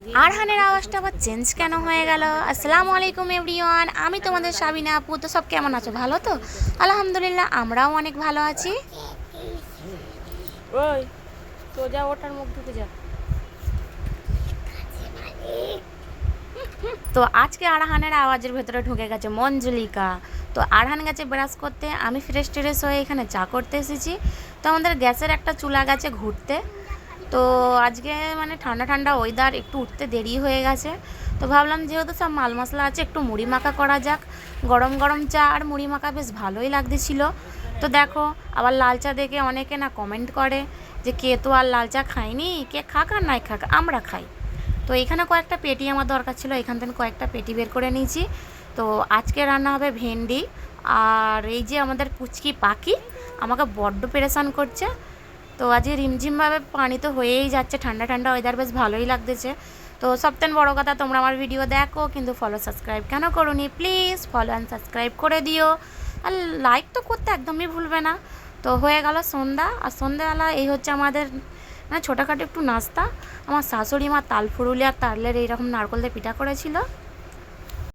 আরহানের আওয়াজটা আবার চেঞ্জ কেন হয়ে গেল? আসসালামু আলাইকুম এভরিওয়ান, আমি তোমাদের সাবিনা আপু। তো সব কেমন আছো? ভালো তো? আলহামদুলিল্লাহ, আমরাও অনেক ভালো আছি। ওই সোজা ওঠার মুখ ঢুকে যা। তো আজকে আরহানের আওয়াজের ভেতরে ঢুকে গেছে মঞ্জুলিকা। তো আরহান গেছে ব্রাশ করতে, আমি ফ্রেশ ট্রেশ হয়ে এখানে চা করতে এসেছি। তো আমাদের গ্যাসের একটা চুলা গেছে ঘুরতে। তো আজকে মানে ঠান্ডা ঠান্ডা ওয়েদার, একটু উঠতে দেরি হয়ে গেছে। তো ভাবলাম যেহেতু সব মাল মশলা আছে, একটু মুড়ি মাখা করা যাক। গরম গরম চা আর মুড়ি মাখা বেশ ভালোই লাগতেছিল। তো দেখো, আবার লাল চা দেখে অনেকে না কমেন্ট করে যে কে তো আর লাল চা খায়নি, কে খাক আর নাই খাক, আমরা খাই। তো এখানে কয়েকটা পেটি আমার দরকার ছিল, এখান থেকে কয়েকটা পেটি বের করে নিয়েছি। তো আজকে রান্না হবে ভেন্ডি। আর এই যে আমাদের পুচকি পাখি আমাকে বড্ড পেরেশান করছে। তো আজকে রিমঝিমভাবে পানি তো হয়েই যাচ্ছে, ঠান্ডা ঠান্ডা ওয়েদার, বেশ ভালোই লাগতেছে। তো সবথেকে বড়ো কথা, তোমরা আমার ভিডিও দেখো কিন্তু ফলো সাবস্ক্রাইব কেন করোনি? প্লিজ ফলো অ্যান্ড সাবস্ক্রাইব করে দিও, আর লাইক তো করতে একদমই ভুলবে না। তো হয়ে গেল সন্ধ্যা, আর সন্ধ্যাবেলা এই হচ্ছে আমাদের মানে ছোটোখাটো একটু নাস্তা। আমার শাশুড়ি মা তাল ফুরুলি আর তালের এইরকম নারকল দিয়ে পিঠা করেছিল।